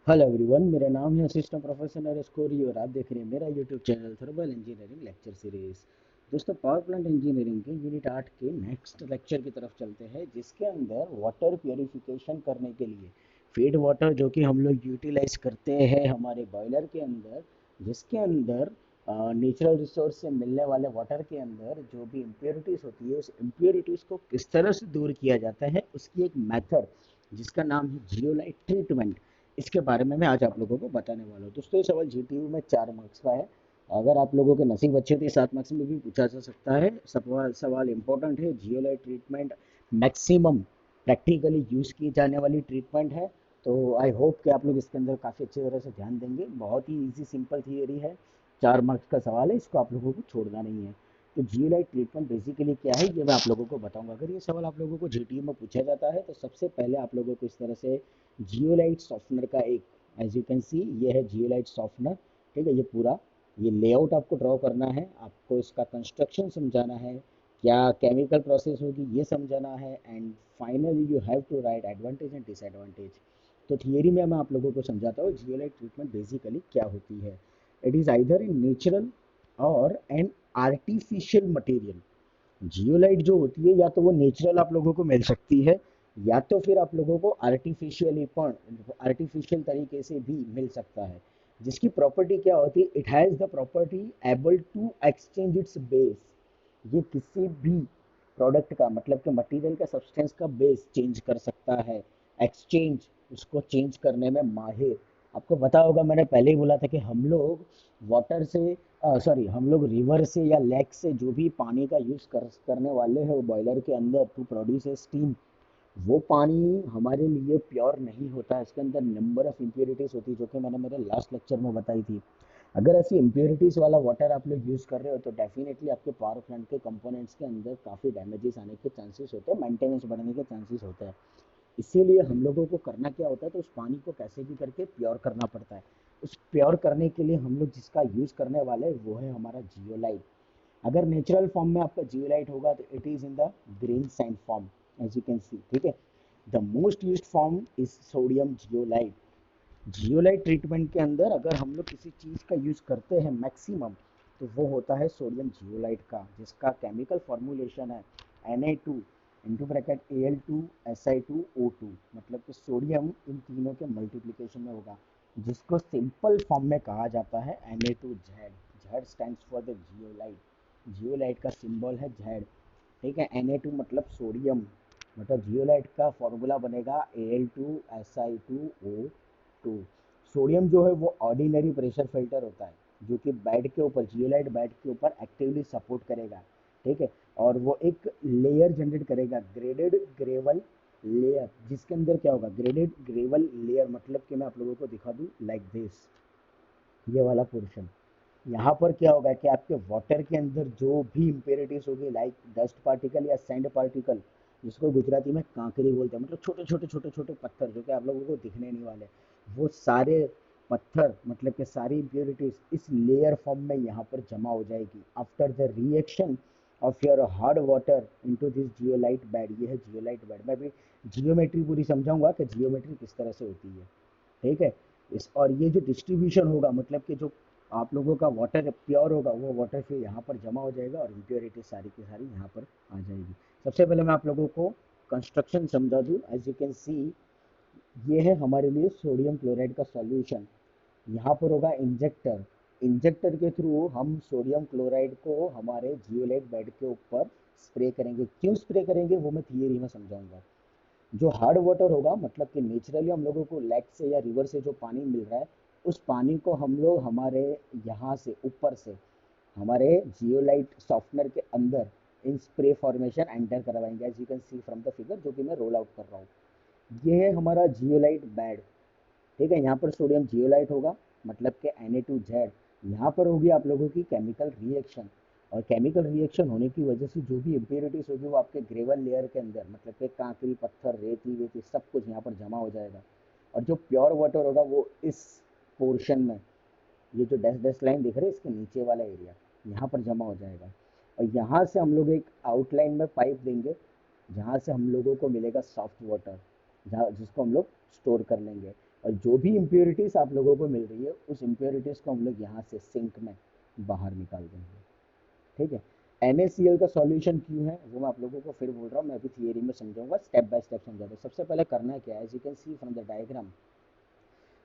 Hello everyone, मेरा नाम है असिस्टेंट प्रोफेसर नरेश कोरी और आप देख रहे हैं मेरा YouTube channel thermal engineering lecture series. दोस्तों, पावर प्लांट इंजीनियरिंग के यूनिट 8 के नेक्स्ट लेक्चर की तरफ चलते हैं, जिसके अंदर वाटर प्योरिफिकेशन करने के लिए फीड वाटर जो कि हम लोग यूटिलाइज करते हैं हमारे बॉयलर के अंदर, जिसके अंदर नेचुरल रिसोर्स से मिलने वाले वाटर के अंदर जो भी इम्प्योरिटीज होती है उस इम्प्योरिटीज को किस तरह से दूर किया जाता है, उसकी एक मेथड जिसका नाम है जियोलाइट ट्रीटमेंट। इसके बारे में मैं आज आप लोगों को बताने वाला हूँ। दोस्तों, ये सवाल जीटीयू में 4 मार्क्स का है। अगर आप लोगों के नसीब अच्छे थे 7 मार्क्स में भी पूछा जा सकता है। सवाल सवाल इंपॉर्टेंट है। Zeolite treatment maximum practically use की जाने वाली ट्रीटमेंट है। तो आई होप कि आप लोग इसके अंदर काफ़ी अच्छी तरह से ध्यान देंगे। बहुत ही इजी सिंपल थियरी है। 4 मार्क्स का सवाल है, इसको आप लोगों को छोड़ना नहीं है। तो जियोलाइट ट्रीटमेंट बेसिकली क्या है ये मैं आप लोगों को बताऊंगा। अगर ये सवाल आप लोगों को जीटीयू में पूछा जाता है तो सबसे पहले आप लोगों को इस तरह से जियोलाइट सॉफ्टनर का एक, एज यू कैन सी, ये है जियोलाइट सॉफ्टनर। ठीक है, ये पूरा ये लेआउट आपको ड्रॉ करना है, आपको इसका कंस्ट्रक्शन समझाना है, क्या केमिकल प्रोसेस होगी ये समझाना है, and finally you have to write advantage and disadvantage. तो थियरी में मैं आप लोगों को समझाता हूँ जियोलाइट ट्रीटमेंट बेसिकली क्या होती है। It is either in natural और एन आर्टिफिशियल मटेरियल। जियोलाइट जो होती है या तो वो नेचुरल आप लोगों को मिल सकती है, या तो फिर आप लोगों को आर्टिफिशियल तरीके से भी मिल सकता है। जिसकी प्रॉपर्टी क्या होती है, it has the property able to exchange its base. ये किसी भी प्रोडक्ट का, मतलब कि मटेरियल का, सब्सटेंस का बेस चेंज कर सकता है। एक्सचेंज, उसको चेंज करने में माहिर। आपको पता होगा, मैंने पहले ही बोला था कि हम लोग वाटर से, सॉरी, हम लोग रिवर से या लेक से जो भी पानी का यूज़ करने वाले हैं वो बॉयलर के अंदर टू प्रोड्यूस ए स्टीम, वो पानी हमारे लिए प्योर नहीं होता है। इसके अंदर नंबर ऑफ इम्प्योरिटीज़ होती है, जो कि मैंने मेरे लास्ट लेक्चर में बताई थी। अगर ऐसी इम्प्योरिटीज़ वाला वाटर आप लोग यूज़ कर रहे हो तो डेफिनेटली आपके पावर प्लांट के कंपोनेंट्स के अंदर काफ़ी डैमेजेस आने के चांसेस होते हैं, मेंटेनेंस बढ़ने के चांसेस होते हैं। इसीलिए हम लोगों को करना क्या होता है, तो उस पानी को कैसे भी करके प्योर करना पड़ता है। उस प्योर करने के लिए हम लोग जिसका यूज़ करने वाले हैं वो है हमारा जियोलाइट। अगर नेचुरल फॉर्म में आपका जियोलाइट होगा तो it is in the green sand form, as you can see. ठीक है, the most used form is sodium zeolite. Zeolite treatment के अंदर अगर हम लोग किसी चीज़ का यूज़ करते हैं मैक्सिमम, तो वो होता है सोडियम जियोलाइट का, जिसका केमिकल फॉर्मूलेशन है Na2 इंटू ब्रैकेट Al2Si2O2, मतलब कि सोडियम इन तीनों के मल्टीप्लिकेशन में होगा, जिसको सिंपल फॉर्म में कहा जाता है Na2Z। Z stands for the zeolite. Zeolite का सिंबल है Z। ठीक है, Na2 मतलब सोडियम, मतलब जियोलाइट का फॉर्मूला बनेगा Al2Si2O2। सोडियम जो है वो ऑर्डिनरी प्रेशर फिल्टर होता है, जो कि बेड के ऊपर, जियोलाइट बेड के ऊपर एक्टिवली सपोर्ट करेगा। ठीक है, और वो एक लेयर जनरेट करेगा, ग्रेडेड ग्रेवल लेयर, जिसके अंदर क्या होगा, ग्रेडेड ग्रेवल लेयर, मतलब कि मैं आप लोगों को दिखा दूँ लाइक दिस, ये वाला पोर्शन। यहाँ पर क्या होगा कि आपके वाटर के अंदर जो भी इम्पेरिटीज होगी, लाइक डस्ट पार्टिकल या सैंड पार्टिकल, जिसको गुजराती में कांकरी बोलते हैं, मतलब छोटे छोटे छोटे छोटे पत्थर जो कि आप लोगों को दिखने नहीं वाले, वो सारे पत्थर, मतलब कि सारी इम्प्योरिटीज इस लेयर फॉर्म में यहाँ पर जमा हो जाएगी after the reaction of your hard water into this zeolite bed. ये है जियोलाइट बेड। मैं भी जियोमेट्री पूरी समझाऊंगा कि जियोमेट्री किस तरह से होती है। ठीक है, इस और ये जो डिस्ट्रीब्यूशन होगा, मतलब कि जो आप लोगों का वाटर प्योर होगा, वो वाटर फिर यहाँ पर जमा हो जाएगा और इम्प्योरिटी सारी की सारी यहाँ पर आ जाएगी। सबसे पहले मैं आप लोगों को कंस्ट्रक्शन समझा दूँ। एज यू कैन सी, ये है हमारे लिए सोडियम क्लोराइड का सॉल्यूशन। यहाँ पर होगा इंजेक्टर। इंजेक्टर के थ्रू हम सोडियम क्लोराइड को हमारे जियोलाइट बेड के ऊपर स्प्रे करेंगे। क्यों स्प्रे करेंगे वो मैं थियरी में समझाऊंगा। जो हार्ड वाटर होगा, मतलब कि नेचुरली हम लोगों को लेक से या रिवर से जो पानी मिल रहा है, उस पानी को हम लोग हमारे यहाँ से ऊपर से हमारे जियोलाइट सॉफ्टनर के अंदर इन स्प्रे फॉर्मेशन एंटर करवाएंगे, as you can see from the figure जो कि मैं रोल आउट कर रहा हूँ। ये है हमारा जियोलाइट बेड। ठीक है, यहाँ पर सोडियम जियोलाइट होगा, मतलब कि Na2Z। यहाँ पर होगी आप लोगों की केमिकल रिएक्शन, और केमिकल रिएक्शन होने की वजह से जो भी इम्प्योरिटीज होगी वो आपके ग्रेवल लेयर के अंदर, मतलब कि कांकरी पत्थर रेती वेती सब कुछ यहाँ पर जमा हो जाएगा। और जो प्योर वाटर होगा वो इस पोर्शन में, ये जो डैश डैश लाइन दिख रही है इसके नीचे वाला एरिया, यहाँ पर जमा हो जाएगा। और यहाँ से हम लोग एक आउटलाइन में पाइप देंगे, जहाँ से हम लोगों को मिलेगा सॉफ्ट वाटर, जहाँ जिसको हम लोग स्टोर कर लेंगे। और जो भी इम्प्योरिटीज आप लोगों को मिल रही है उस इम्प्योरिटीज को हम लोग यहाँ से सिंक में बाहर निकाल देंगे। ठीक है। NaCl का सॉल्यूशन क्यों है वो मैं आप लोगों को फिर बोल रहा हूँ, मैं अभी थियरी में समझाऊंगा, स्टेप बाय स्टेप समझाऊंगा। सबसे पहले करना क्या है, as you can see from the diagram,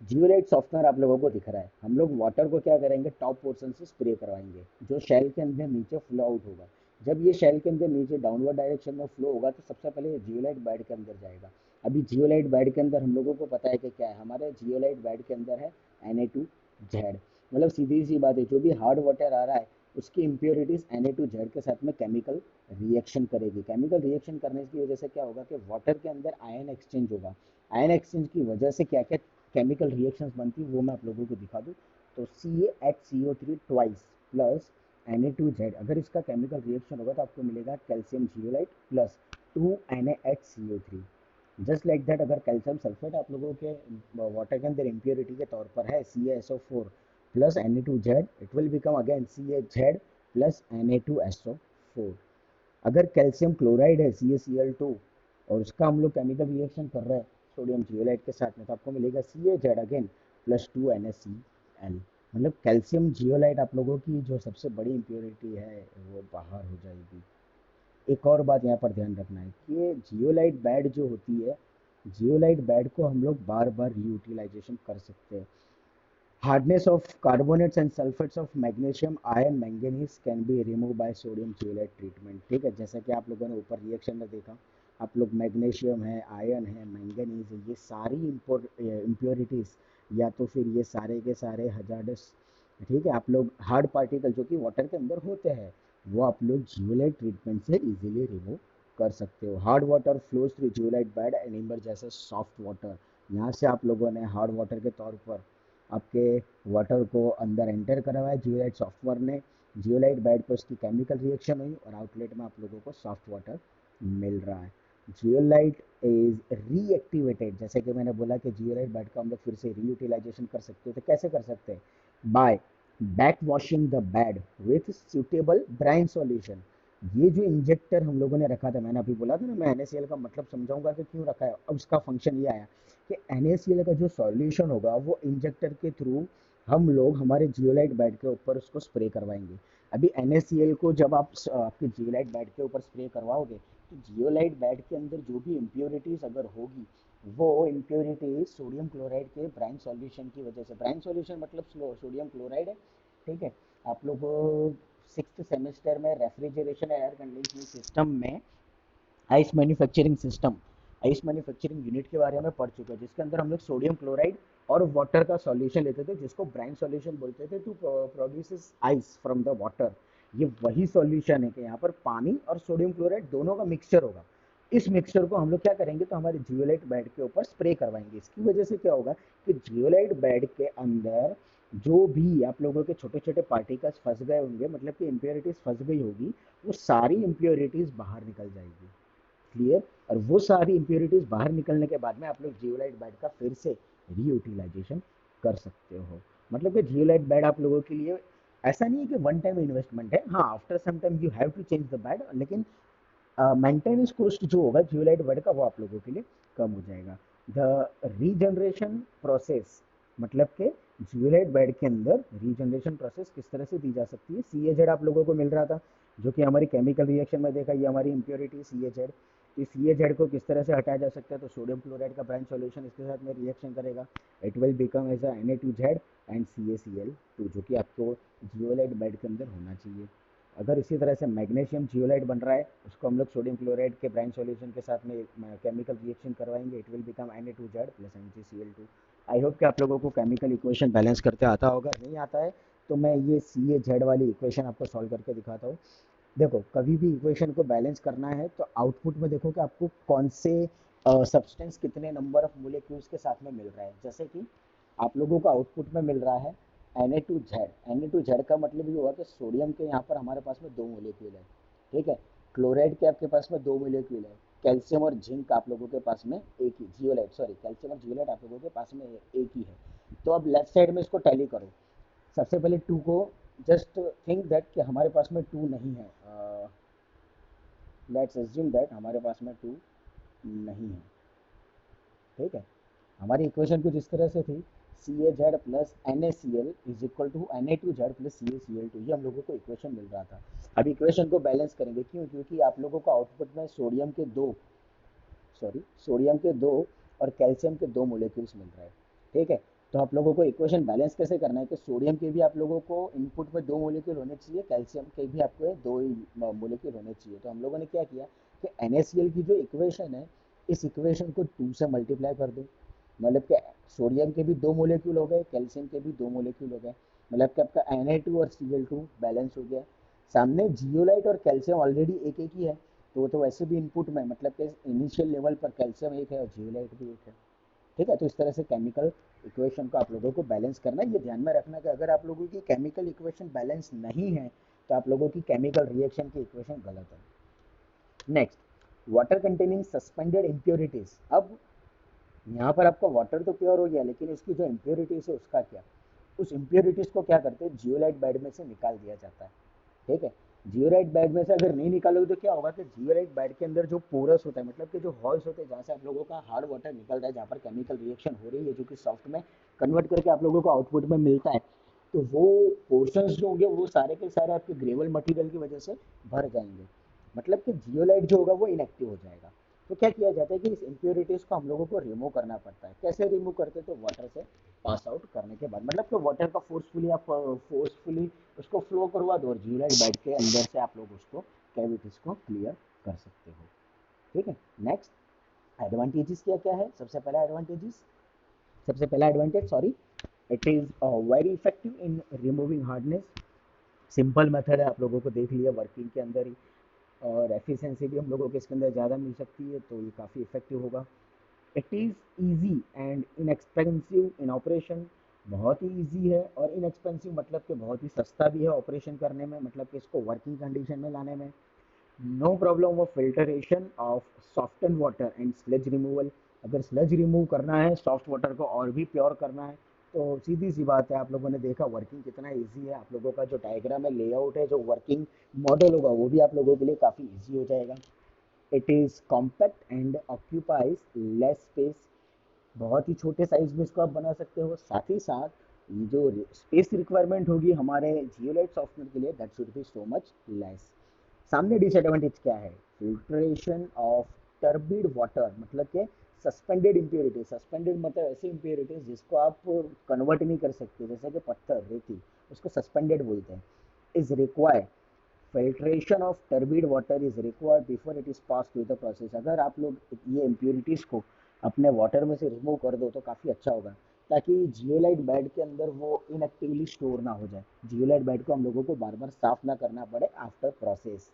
zeolite software आप लोगों को दिख रहा है। हम लोग वाटर को क्या करेंगे, टॉप पोर्शन से स्प्रे करवाएंगे, जो शेल के अंदर नीचे फ्लो आउट होगा। जब ये शेल के अंदर नीचे डाउनवर्ड डायरेक्शन में फ्लो होगा तो सबसे पहले ये जियोलाइट बेड के अंदर जाएगा। अभी जियोलाइट बेड के अंदर हम लोगों को पता है कि क्या है, हमारे जियोलाइट बेड के अंदर है Na2Z। मतलब सीधी सी बात है, जो भी हार्ड वाटर आ रहा है उसकी इम्प्योरिटीज Na2Z के साथ में केमिकल रिएक्शन करेगी। केमिकल रिएक्शन करने की वजह से क्या होगा कि वाटर के अंदर आयन एक्सचेंज होगा। आयन एक्सचेंज की वजह से क्या क्या केमिकल रिएक्शंस बनती है वो मैं आप लोगों को दिखा दूँ। तो CaHCO3 ट्वाइस प्लस Na2Z, अगर इसका केमिकल रिएक्शन होगा तो आपको मिलेगा calcium zeolite plus 2NaHCO3। Just like that, अगर कैल्शियम सल्फेट आप लोगों के वाटर के अंदर इम्प्योरिटी के तौर पर है CaSO4 plus Na2Z, it will become again CaZ plus Na2SO4। अगर कैल्शियम क्लोराइड है CaCl2 और उसका हम लोग केमिकल रिएक्शन कर रहे हैं सोडियम जियोलाइट के साथ में, तो आपको मिलेगा CaZ अगेन प्लस 2NaCl। मतलब कैल्शियम जियोलाइट आप लोगों की जो सबसे बड़ी इम्प्योरिटी है वो बाहर हो जाएगी। एक और बात यहाँ पर ध्यान रखना है कि जियोलाइट बेड जो होती है, जियोलाइट बेड को हम लोग बार बार रीयूटिलाइजेशन कर सकते हैं। Hardness of carbonates and sulfates of magnesium, iron, manganese can be removed by sodium zeolite treatment। ठीक है, जैसा कि आप लोगों ने ऊपर रिएक्शन में देखा, आप लोग मैग्नीशियम है, आयरन है, मैंगनीज है, ये सारी इम्प्योरिटीज या तो फिर ये सारे के सारे हजार्डस, ठीक है, आप लोग हार्ड पार्टिकल जो कि वाटर के अंदर होते हैं वो आप लोग जियोलाइट ट्रीटमेंट से इजीली रिमूव कर सकते हो। Hard water flows through zeolite bed and emerge जैसे सॉफ्ट वाटर। यहाँ से आप लोगों ने हार्ड वाटर के तौर पर आपके वाटर को अंदर एंटर करवाया जियोलाइट सॉफ्टवेयर ने, जियोलाइट बेड पर उसकी केमिकल रिएक्शन हुई और आउटलेट में आप लोगों को सॉफ्ट वाटर मिल रहा है। जियोलाइट इज रीएक्टिवेटेड, जैसे कि मैंने बोला कि जियोलाइट बेड का हम लोग फिर से रीयूटिलाइजेशन कर सकते हो, तो कैसे कर सकते हैं, buy back washing the bed with suitable brine solution. ये जो इंजेक्टर हम लोगों ने रखा था, मैंने अभी बोला था ना, मैं NaCl का मतलब समझाऊंगा कि क्यों रखा है। अब उसका फंक्शन ये आया कि NaCl का जो सॉल्यूशन होगा वो इंजेक्टर के थ्रू हम लोग हमारे जियोलाइट बेड के ऊपर उसको स्प्रे करवाएंगे। अभी NaCl को जब आप आपके जियोलाइट बेड के ऊपर स्प्रे करवाओगे तो जियोलाइट बेड के अंदर जो भी इम्प्योरिटीज अगर होगी वो इम्प्योरिटीज सोडियम क्लोराइड के ब्राइन सॉल्यूशन की वजह से, ब्राइन सॉल्यूशन मतलब सोडियम क्लोराइड है। ठीक है, आप लोग सिक्स सेमेस्टर में रेफ्रिजरेशन एयर कंडीशनिंग सिस्टम में ice manufacturing system, ice manufacturing unit के बारे में पढ़ चुके हैं, जिसके अंदर हम लोग सोडियम क्लोराइड और वाटर का सॉल्यूशन लेते थे जिसको ब्राइन सॉल्यूशन बोलते थे to produces ice from the water. ये वही सॉल्यूशन है कि यहाँ पर पानी और सोडियम क्लोराइड दोनों का मिक्सचर होगा। इस मिक्सचर को हम लोग क्या करेंगे, तो हमारे जियोलाइट बेड के ऊपर स्प्रे करवाएंगे। इसकी वजह से क्या होगा कि जियोलाइट बेड के अंदर जो भी आप लोगों के छोटे छोटे पार्टिकल्स फंस गए होंगे, मतलब कि इम्प्योरिटीज फंस गई होगी, वो सारी इम्प्योरिटीज बाहर निकल जाएगी। क्लियर। और वो सारी इम्प्योरिटीज बाहर निकलने के बाद में आप लोग जियोलाइट बेड का फिर से रीयूटिलाइजेशन कर सकते हो। मतलब कि जियोलाइट बेड आप लोगों के लिए ऐसा नहीं है कि वन टाइम इन्वेस्टमेंट है, हाँ after some time you have to change the bed, लेकिन मेंटेनेंस कॉस्ट जो होगा जियोलाइट बेड का वो आप लोगों के लिए कम हो जाएगा। द रीजनरेशन प्रोसेस, मतलब कि जियोलाइट बेड के अंदर रीजनरेशन प्रोसेस किस तरह से दी जा सकती है। CaZ आप लोगों को मिल रहा था जो कि हमारी केमिकल रिएक्शन में देखा, ये हमारी इम्प्योरिटी CaZ। इस CaZ को किस तरह से हटाया जा सकता है, तो सोडियम क्लोराइड का ब्रांच सॉल्यूशन इसके साथ में रिएक्शन करेगा, it will become as Na2Z and CaCl2, जो कि आपको जियोलाइट बेड के अंदर होना चाहिए। अगर इसी तरह से मैग्नीशियम जियोलाइट बन रहा है, उसको हम लोग सोडियम क्लोराइड के ब्राइन सॉल्यूशन के साथ में केमिकल रिएक्शन करवाएंगे, it will become Na2Z plus MgCl2। I hope कि आप लोगों को केमिकल इक्वेशन बैलेंस करते आता होगा, नहीं आता है तो मैं ये CaZ वाली इक्वेशन आपको सॉल्व करके दिखाता हूँ। देखो, कभी भी इक्वेशन को बैलेंस करना है तो आउटपुट में देखो कि आपको कौन से सब्सटेंस कितने नंबर ऑफ मोलिक्यूल्स के साथ में मिल रहा है। जैसे कि आप लोगों को आउटपुट में मिल रहा है Na2Z। Na2Z का मतलब ये हुआ कि सोडियम के यहाँ पर हमारे पास में दो मोलिक्यूल है। ठीक है, क्लोराइड के आपके पास में दो मोलिक्यूल है, कैल्शियम और जिंक आप लोगों के पास में एक ही, जियोलाइट सॉरी कैल्शियम और जियोलाइट आप लोगों के पास में एक ही है। तो अब लेफ्ट साइड में इसको टैली करो। सबसे पहले टू को जस्ट थिंक दैट कि हमारे पास में टू नहीं है, लेट्स एज्यूम दैट हमारे पास में टू नहीं है। ठीक है, हमारी इक्वेशन कुछ इस तरह से थी, CaZ plus NaCl is equal to Na2Z plus CaCl2, ये हम लोगों को इक्वेशन मिल रहा था। अब इक्वेशन को बैलेंस करेंगे, क्यों? क्योंकि आप लोगों को आउटपुट में सोडियम के दो और कैल्शियम के दो मोलिक्यूल्स मिल रहे हैं, ठीक है। तो आप लोगों को इक्वेशन बैलेंस कैसे करना है कि सोडियम के भी आप लोगों को इनपुट में दो मोलिक्यूल होने चाहिए, कैल्शियम के भी आपको दो ही मोलिक्यूल होने चाहिए। तो हम लोगों ने क्या किया कि NaCl की जो इक्वेशन है, इस इक्वेशन को 2 से मल्टीप्लाई कर दो, मतलब कि सोडियम के भी दो मोलिक्यूल हो गए, कैल्शियम के भी दो मोलिक्यूल हो गए, मतलब कि आपका Na2 और Cl2 बैलेंस हो गया। सामने जियोलाइट और कैल्शियम ऑलरेडी एक एक ही है, तो वो तो वैसे भी इनपुट में, मतलब कि इनिशियल लेवल पर कैल्शियम एक है और जियोलाइट भी एक है, ठीक है। तो इस तरह से केमिकल इक्वेशन को आप लोगों को बैलेंस करना है। ये ध्यान में रखना कि अगर आप लोगों की केमिकल इक्वेशन बैलेंस नहीं है तो आप लोगों की केमिकल रिएक्शन की इक्वेशन गलत है। Next, water containing suspended impurities. अब यहाँ पर आपका वाटर तो प्योर हो गया, लेकिन इसकी जो इम्प्योरिटीज है उसका क्या? उस इम्प्योरिटीज को क्या करते हैं, जियोलाइट बेड में से निकाल दिया जाता है, ठीक है। जियोलाइट बेड में से अगर नहीं निकालोगे तो क्या होगा कि जियोलाइट बेड के अंदर जो पोरस होता है, मतलब कि जो हॉल्स होते हैं जहाँ से आप लोगों का हार्ड वाटर निकल रहा है, जहाँ पर केमिकल रिएक्शन हो रही है, जो कि सॉफ्ट में कन्वर्ट करके आप लोगों को आउटपुट में मिलता है, तो वो पोर्शंस जो होंगे वो सारे के सारे आपके ग्रेवल मटेरियल की वजह से भर जाएंगे, मतलब कि जियोलाइट जो होगा वो इनएक्टिव हो जाएगा। तो क्या किया जाता है कि इस इम्प्योरिटीज को हम लोगों को रिमूव करना पड़ता है। कैसे रिमूव करते हैं? तो वाटर से पास आउट करने के बाद, मतलब कि वाटर का फोर्सफुली उसको फ्लो करवा दो और जियोलाइट बेड के अंदर से आप लोग उसको कैविटीज को क्लियर कर सकते हो, ठीक है। नेक्स्ट, एडवांटेजेस क्या क्या है? सबसे पहला advantage, sorry, it is very effective in removing hardness. Simple method है, आप लोगों को देख लिया वर्किंग के अंदर ही, और एफिशिएंसी भी हम लोगों को इसके अंदर ज़्यादा मिल सकती है, तो ये काफ़ी इफेक्टिव होगा। It is easy and inexpensive in operation. बहुत ही ईजी है और इनएक्सपेंसिव, मतलब कि बहुत ही सस्ता भी है ऑपरेशन करने में, मतलब कि इसको वर्किंग कंडीशन में लाने में। No problem of filtration of soften water and sludge removal. अगर स्लज रिमूव करना है, सॉफ्ट वाटर को और भी प्योर करना है, तो सीधी सी बात है, आप लोगों ने देखा वर्किंग कितना इजी है। आप लोगों का जो डायग्राम है, लेआउट है, जो वर्किंग मॉडल होगा, वो भी आप लोगों के लिए काफ़ी इजी हो जाएगा। It is compact and occupies less space. बहुत ही छोटे साइज में इसको आप बना सकते हो। साथ ही साथ ये जो स्पेस रिक्वायरमेंट होगी हमारे जियोलाइट सॉफ्टवेयर के लिए, that should be so much less. सामने डिसएडवांटेज क्या है? फिल्ट्रेशन ऑफ टर्बिड वाटर, मतलब कि सस्पेंडेड इम्प्योरिटीज। सस्पेंडेड मतलब ऐसी इम्प्योरिटीज जिसको आप कन्वर्ट नहीं कर सकते, जैसे कि पत्थर, रेती, उसको सस्पेंडेड बोलते हैं। Is required, filtration of turbid water is required before it is pass through the process. अगर आप लोग ये इम्प्योरिटीज को अपने वाटर में से रिमूव कर दो तो काफ़ी अच्छा होगा, ताकि जियोलाइट बेड के अंदर वो इनएक्टिवली स्टोर ना हो जाए। जियोलाइट बेड को हम लोगों को बार बार साफ ना करना पड़े after process.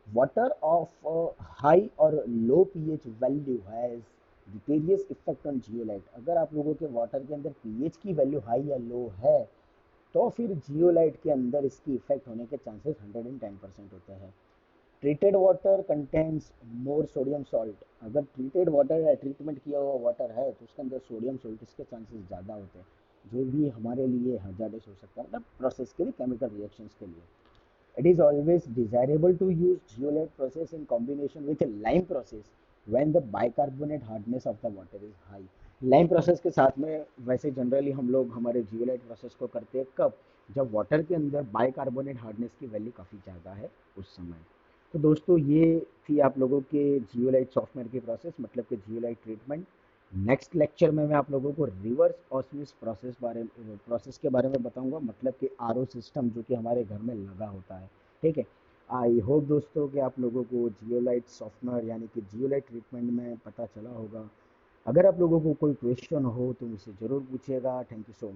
Water of high और low pH value has deleterious effect on zeolite. अगर आप लोगों के वाटर के अंदर पीएच की वैल्यू हाई या लो है, तो फिर जियोलाइट के अंदर इसकी इफेक्ट होने के चांसेस 110% होते हैं। ट्रीटेड वाटर कंटेन्स मोर सोडियम सॉल्ट। अगर ट्रीटेड वाटर है, ट्रीटमेंट किया हुआ वाटर है, तो उसके अंदर सोडियम सॉल्ट के चांसेस ज़्यादा होते हैं, जो भी हमारे लिए hazardous हो सकता है, मतलब प्रोसेस के लिए, केमिकल रिएक्शंस के लिए। It is always desirable to use zeolite process in combination with a lime process when the bicarbonate hardness of the water is high. Lime process के साथ में वैसे जनरली हम लोग हमारे जियोलाइट प्रोसेस को करते हैं कब? जब वाटर के अंदर बाइकार्बोनेट हार्डनेस की वैल्यू काफ़ी ज़्यादा है उस समय। तो दोस्तों ये थी आप लोगों के जियोलाइट सॉफ्टवेयर की प्रोसेस, मतलब कि जियोलाइट ट्रीटमेंट। नेक्स्ट लेक्चर में मैं आप लोगों को रिवर्स ऑस्मोसिस प्रोसेस के बारे में बताऊंगा, मतलब कि आरओ सिस्टम जो कि हमारे घर में लगा होता है, ठीक है। आई होप दोस्तों कि आप लोगों को जियोलाइट सॉफ्टवेयर यानी कि जियोलाइट ट्रीटमेंट में पता चला होगा। अगर आप लोगों को कोई क्वेश्चन हो तो मुझसे ज़रूर पूछिएगा। Thank you so much.